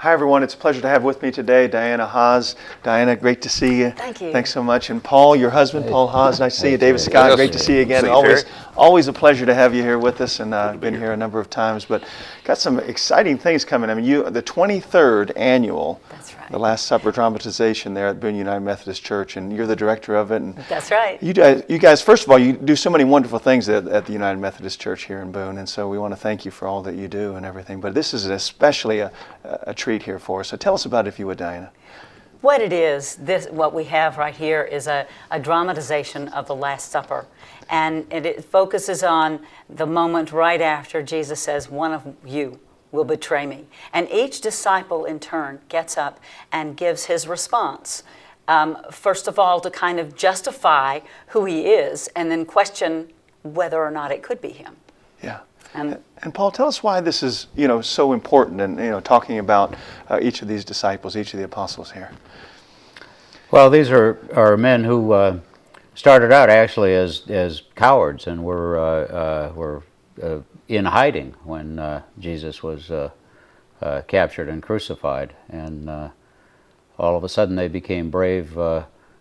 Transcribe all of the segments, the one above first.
Hi everyone, it's a pleasure to have with me today Diana Haas. Diana, great to see you. Thank you. Thanks so much. And Paul, your husband, Paul Haas, nice to see you. David Scott, Yes. great to see you again. See you, Always a pleasure to have you here with us, and been here a number of times. But got some exciting things coming. I mean, the 23rd annual, That's right. the Last Supper dramatization there at Boone United Methodist Church, and you're the director of it. And That's right. you guys, first of all, you do so many wonderful things at the United Methodist Church here in Boone, and so we want to thank you for all that you do and everything. But this is especially a treat here for us. So tell us about it, if you would, Diana. What it is, what we have right here is a dramatization of the Last Supper. And it focuses on the moment right after Jesus says, "One of you will betray me." And each disciple in turn gets up and gives his response. First of all, to kind of justify who he is, and then question whether or not it could be him. Yeah. And Paul, tell us why this is, so important, and talking about each of these disciples, each of the apostles here. Well, these are men who started out actually as cowards and were in hiding when Jesus was captured and crucified, and all of a sudden they became brave,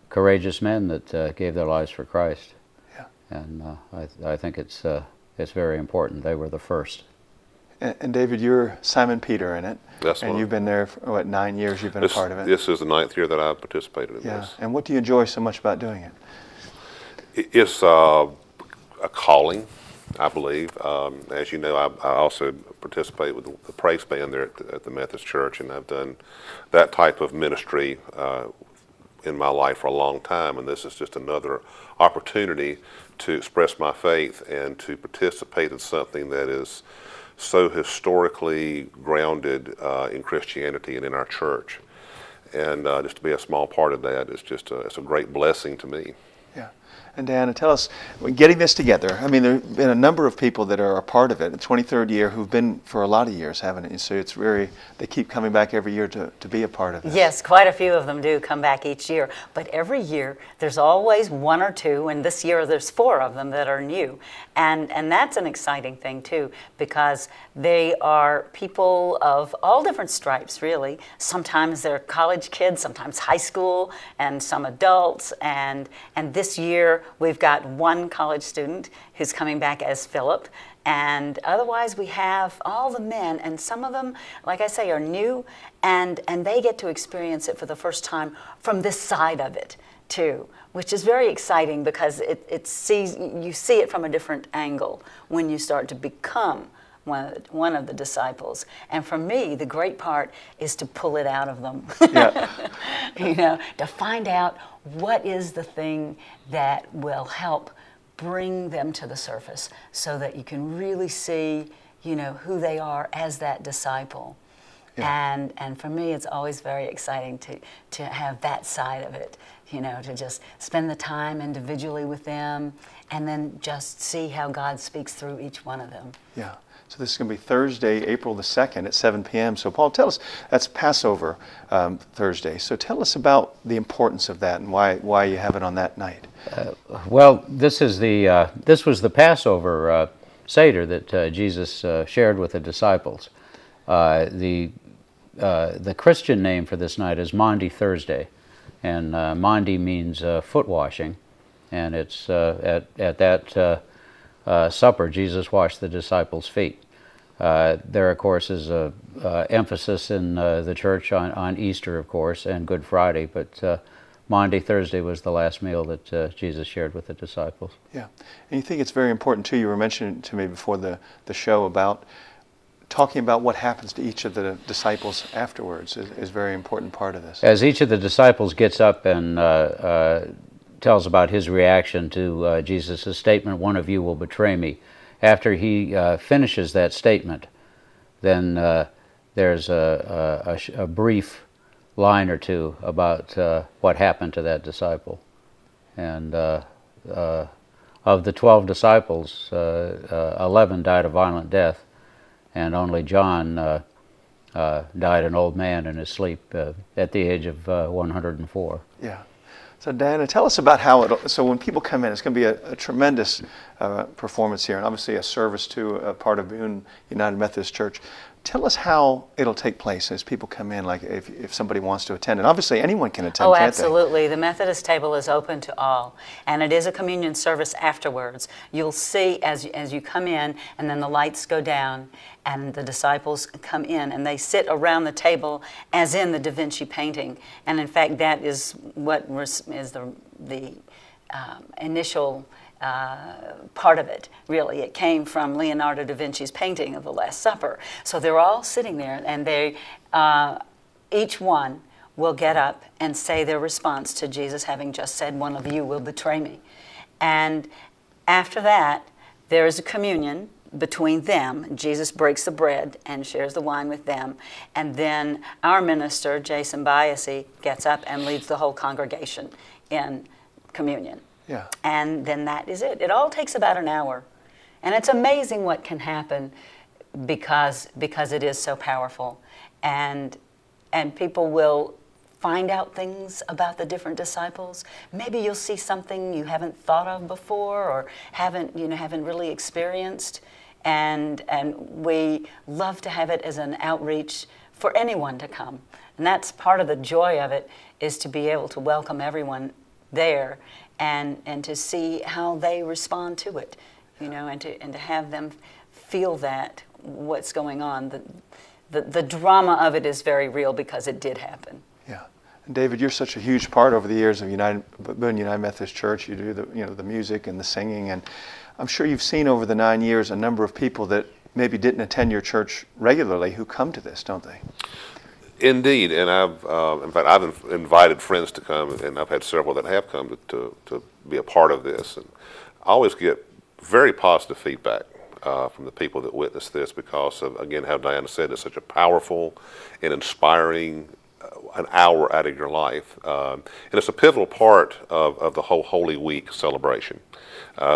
courageous men that gave their lives for Christ. Yeah. And I think it's very important. They were the first. And David, you're Simon Peter in it. That's and right. you've been there for, 9 years you've been a part of it? This is the 9th year that I've participated in this. And what do you enjoy so much about doing it? It's a calling, I believe. As you know, I also participate with the praise band there at the Methodist Church, and I've done that type of ministry in my life for a long time, and this is just another opportunity to express my faith and to participate in something that is so historically grounded in Christianity and in our church. And just to be a small part of that is just it's a great blessing to me. Yeah. And Diana, tell us, getting this together, I mean, there have been a number of people that are a part of it, the 23rd year, who've been for a lot of years, haven't it? So it's they keep coming back every year to be a part of this. Yes, quite a few of them do come back each year. But every year, there's always one or two, and this year there's 4 of them that are new. And that's an exciting thing, too, because they are people of all different stripes, really. Sometimes they're college kids, sometimes high school, and some adults. And this year, we've got one college student who's coming back as Philip, and otherwise we have all the men, and some of them, like I say, are new, and they get to experience it for the first time from this side of it too, which is very exciting because you see it from a different angle when you start to become one of the disciples. And for me, the great part is to pull it out of them. Yeah. To find out what is the thing that will help bring them to the surface so that you can really see, who they are as that disciple. Yeah. And for me, it's always very exciting to have that side of it, to just spend the time individually with them and then just see how God speaks through each one of them. Yeah. So this is going to be Thursday, April the 2nd at 7 p.m. So Paul, tell us, that's Passover Thursday. So tell us about the importance of that and why you have it on that night. Well, this was the Passover Seder that Jesus shared with the disciples. The Christian name for this night is Maundy Thursday, and Maundy means foot washing, and it's at that supper, Jesus washed the disciples' feet. There, of course, is a emphasis in the church on Easter, of course, and Good Friday, but Maundy Thursday was the last meal that Jesus shared with the disciples. Yeah, and you think it's very important, too. You were mentioning to me before the show about talking about what happens to each of the disciples afterwards is a very important part of this. As each of the disciples gets up and tells about his reaction to Jesus' statement, "One of you will betray me." After he finishes that statement, then there's a brief line or two about what happened to that disciple. And of the 12 disciples, 11 died a violent death, and only John died an old man in his sleep at the age of 104. Yeah. So Diana, tell us about so when people come in, it's going to be a tremendous performance here, and obviously a service to a part of Boone United Methodist Church. Tell us how it'll take place as people come in, like if somebody wants to attend. And obviously anyone can attend, Oh, can't absolutely. The Methodist table is open to all. And it is a communion service afterwards. You'll see as you come in, and then the lights go down, and the disciples come in, and they sit around the table as in the Da Vinci painting. And in fact, that is what is the initial part of it, really. It came from Leonardo da Vinci's painting of the Last Supper. So they're all sitting there, and they, each one will get up and say their response to Jesus having just said, "One of you will betray me." And after that, there is a communion between them. Jesus breaks the bread and shares the wine with them. And then our minister, Jason Biasi, gets up and leads the whole congregation in communion. Yeah. And then that is it. It all takes about an hour. And it's amazing what can happen because it is so powerful. And people will find out things about the different disciples. Maybe you'll see something you haven't thought of before or haven't really experienced. And we love to have it as an outreach for anyone to come. And that's part of the joy of it, is to be able to welcome everyone there and to see how they respond to it, and to have them feel that what's going on. The drama of it is very real because it did happen. Yeah. And David, you're such a huge part over the years of United Methodist Church. You do the music and the singing, and I'm sure you've seen over the 9 years a number of people that maybe didn't attend your church regularly who come to this, don't they? Indeed, and I've invited friends to come, and I've had several that have come to be a part of this, and I always get very positive feedback from the people that witness this because of, again, how Diana said, it's such a powerful and inspiring an hour out of your life, and it's a pivotal part of the whole Holy Week celebration,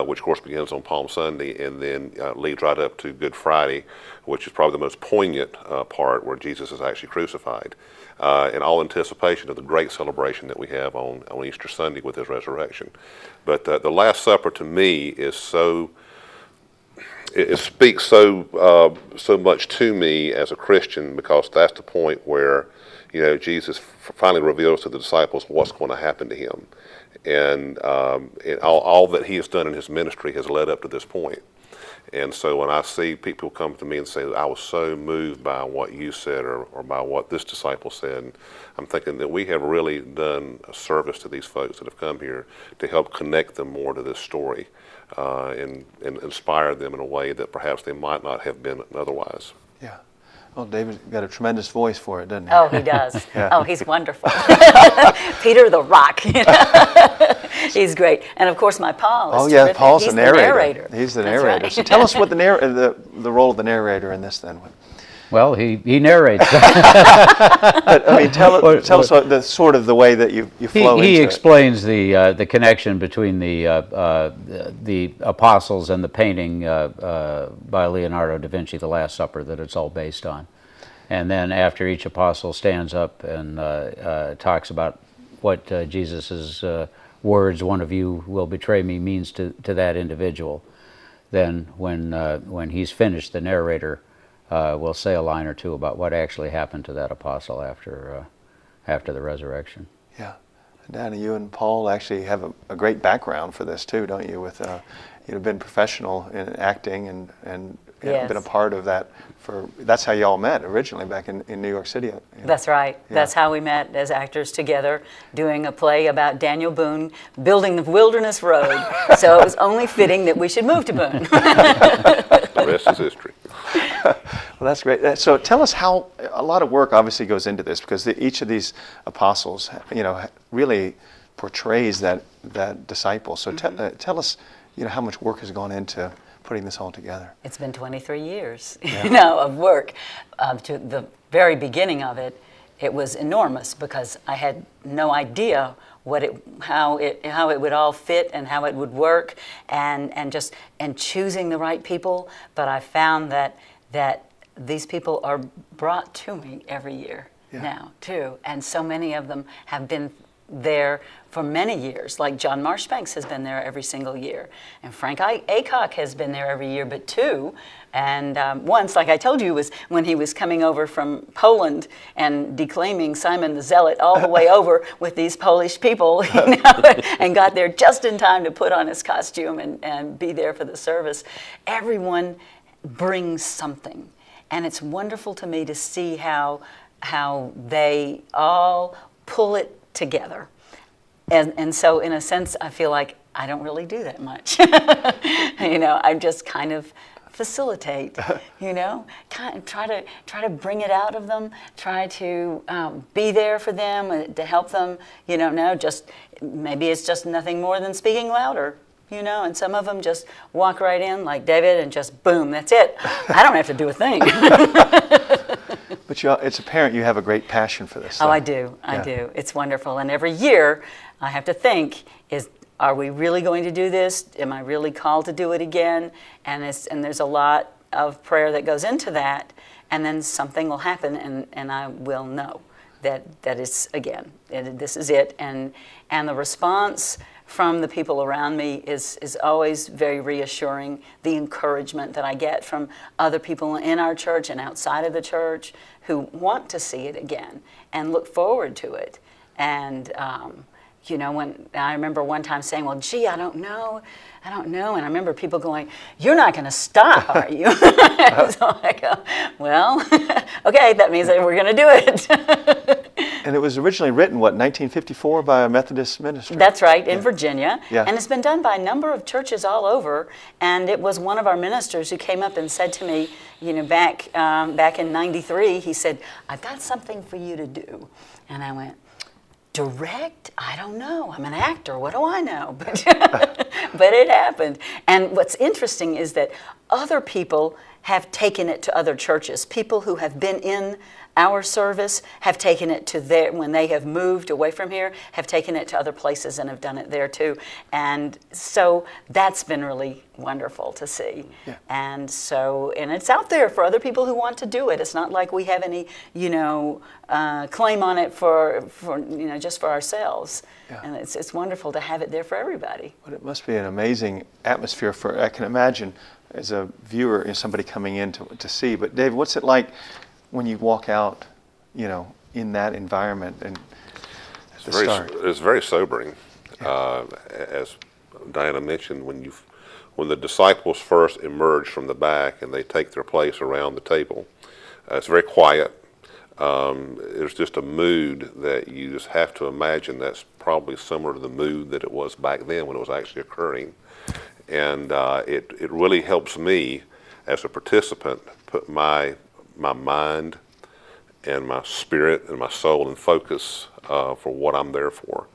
which of course begins on Palm Sunday and then leads right up to Good Friday, which is probably the most poignant part where Jesus is actually crucified, in all anticipation of the great celebration that we have on Easter Sunday with his resurrection. But the Last Supper to me is so, it speaks so much to me as a Christian, because that's the point where Jesus finally reveals to the disciples what's going to happen to him, and all that he has done in his ministry has led up to this point. And so when I see people come to me and say, "I was so moved by what you said or by what this disciple said," I'm thinking that we have really done a service to these folks that have come here to help connect them more to this story and inspire them in a way that perhaps they might not have been otherwise. Yeah. Well, David's got a tremendous voice for it, doesn't he? Oh, he does. Yeah. Oh, he's wonderful. Peter the Rock. He's great. And of course, my Paul is terrific. Paul's He's the narrator. He's the That's narrator. right. So tell us what the role of the narrator in this then. Well, he narrates. But I mean, tell us the sort of the way that you flow into it. He explains the connection between the apostles and the painting by Leonardo da Vinci, The Last Supper, that it's all based on. And then after each apostle stands up and talks about what Jesus's words, "One of you will betray me," means to that individual, then when he's finished, the narrator will say a line or two about what actually happened to that apostle after the resurrection. Yeah. Dana, you and Paul actually have a great background for this too, don't you? With you've been professional in acting and Yes. been a part of that that's how you all met originally back in New York City. That's right. Yeah. That's how we met as actors together, doing a play about Daniel Boone building the Wilderness Road. So it was only fitting that we should move to Boone. The rest is history. Well, that's great. So tell us how a lot of work obviously goes into this, because each of these apostles, really portrays that disciple. So tell us, how much work has gone into putting this all together. It's been 23 years, Yeah. of work. To the very beginning of it, it was enormous because I had no idea how it would all fit and how it would work, and choosing the right people. But I found that these people are brought to me every year now too, and so many of them have been there for many years, like John Marshbanks has been there every single year, and Frank Aycock has been there every year but two. And once, like I told you, was when he was coming over from Poland and declaiming Simon the Zealot all the way over with these Polish people, you know, and got there just in time to put on his costume and be there for the service. Everyone brings something, and it's wonderful to me to see how they all pull it together. And so in a sense, I feel like I don't really do that much. You know, I just kind of facilitate, you know, kind of try to bring it out of them, try to be there for them, to help them, you know, no, just maybe it's just nothing more than speaking louder, you know, and some of them just walk right in like David and just boom, that's it. I don't have to do a thing. But it's apparent you have a great passion for this. Oh, I do. I do. It's wonderful. And every year I have to think, are we really going to do this? Am I really called to do it again? And there's a lot of prayer that goes into that. And then something will happen, and I will know that it's, again, this is it. And the response from the people around me is always very reassuring. The encouragement that I get from other people in our church and outside of the church who want to see it again and look forward to it. And you know, when I remember one time saying, well, gee, I don't know. And I remember people going, you're not going to stop, are you? So I go, well, okay, that means that we're going to do it. And it was originally written, what, 1954 by a Methodist minister? That's right, in Virginia. Yeah. And it's been done by a number of churches all over. And it was one of our ministers who came up and said to me, you know, back in '93, he said, I've got something for you to do. And I went, direct? I don't know. I'm an actor. What do I know? But, but it happened. And what's interesting is that other people have taken it to other churches. People who have been in our service have taken it to their, when they have moved away from here, have taken it to other places and have done it there too. And so that's been really wonderful to see. Yeah. And so, and it's out there for other people who want to do it. It's not like we have any, you know, claim on it for you know, just for ourselves. Yeah. And it's wonderful to have it there for everybody. But it must be an amazing atmosphere for, I can imagine, as a viewer, as somebody coming in to see. But Dave, what's it like when you walk out, you know, in that environment and at the start? It's very sobering. Yeah. As Diana mentioned, when the disciples first emerge from the back and they take their place around the table, it's very quiet. There's just a mood that you just have to imagine that's probably similar to the mood that it was back then when it was actually occurring. And it really helps me as a participant put my mind and my spirit and my soul in focus for what I'm there for.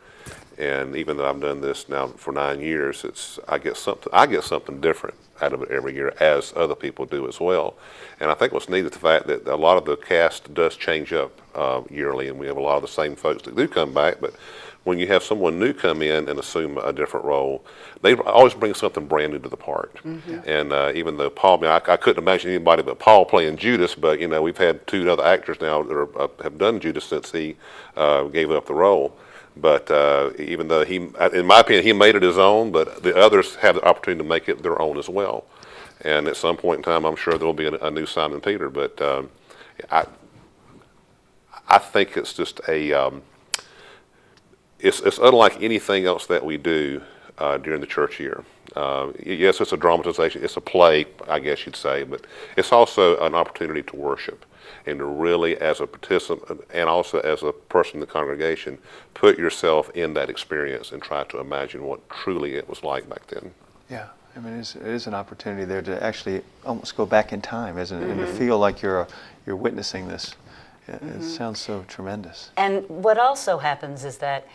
And even though I've done this now for 9 years, I get something different out of it every year, as other people do as well. And I think what's neat is the fact that a lot of the cast does change up yearly, and we have a lot of the same folks that do come back. But when you have someone new come in and assume a different role, they always bring something brand new to the part. Mm-hmm. And even though Paul, I couldn't imagine anybody but Paul playing Judas, but you know, we've had 2 other actors now that have done Judas since he gave up the role. But even though in my opinion, he made it his own, but the others have the opportunity to make it their own as well. And at some point in time, I'm sure there will be a new Simon Peter. But I think it's just it's unlike anything else that we do during the church year. Yes, it's a dramatization, it's a play, I guess you'd say, but it's also an opportunity to worship and to really, as a participant and also as a person in the congregation, put yourself in that experience and try to imagine what truly it was like back then. Yeah, I mean, it is an opportunity there to actually almost go back in time, isn't it? Mm-hmm. And to feel like you're witnessing this. It sounds so tremendous. And what also happens is that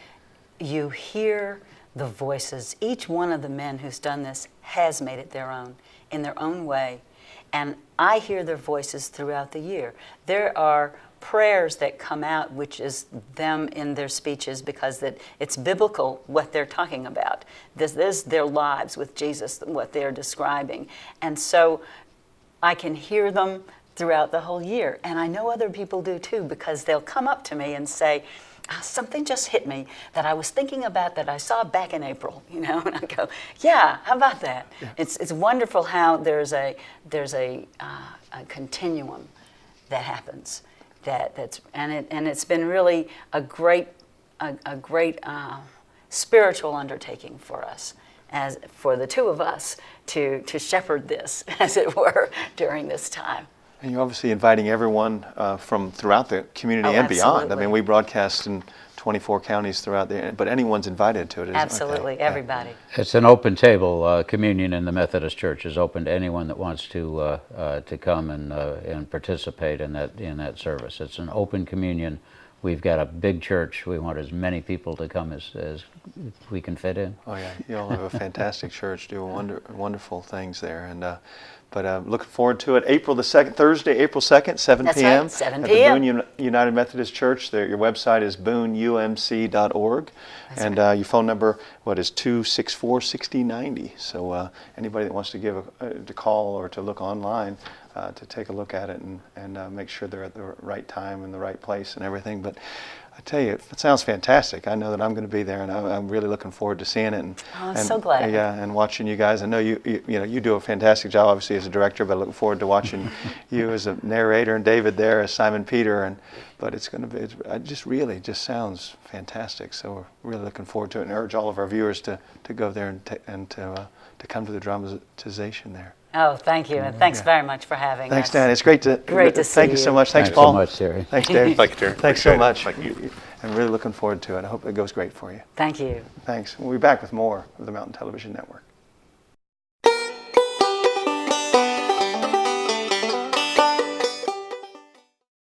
you hear the voices. Each one of the men who's done this has made it their own, in their own way. And I hear their voices throughout the year. There are prayers that come out, which is them in their speeches, because it's biblical what they're talking about. This is their lives with Jesus, what they're describing. And so I can hear them throughout the whole year. And I know other people do too, because they'll come up to me and say, something just hit me that I was thinking about that I saw back in April, and I go, yeah, how about that? Yeah. It's wonderful how there's a continuum that happens, and it's been really a great spiritual undertaking for us, as for the two of us to shepherd this, as it were, during this time. And you're obviously inviting everyone from throughout the community and beyond. I mean, we broadcast in 24 counties throughout but anyone's invited to it. Absolutely, okay. Everybody. It's an open table. Communion in the Methodist Church is open to anyone that wants to come and participate in that service. It's an open communion. We've got a big church. We want as many people to come as we can fit in. Oh yeah, you all have a fantastic church. Do wonderful things there, and but looking forward to it. April the 2nd, Thursday, April 2nd, 7 That's p.m. Right, 7 at p.m. the Boone United Methodist Church. Your website is booneumc.org, and right. your phone number is 264-6090. So anybody that wants to give to call or to look online. To take a look at it and make sure they're at the right time and the right place and everything. But I tell you, it sounds fantastic. I know that I'm going to be there, and I'm really looking forward to seeing it. I'm so glad. Yeah, and watching you guys. I know you do a fantastic job, obviously, as a director, but I look forward to watching you as a narrator and David there as Simon Peter. But it's going to be, it just sounds fantastic. So we're really looking forward to it, and urge all of our viewers to go there and to come to the dramatization there. Oh, thank you, and thanks very much for having us. Thanks, Dan. It's great to see you. Thank you so much. Thanks, Paul. Thanks so much, Terry. Thanks, Dave. Thank you, Terry. Thanks so much. Thank you. I'm really looking forward to it. I hope it goes great for you. Thank you. Thanks. We'll be back with more of the Mountain Television Network.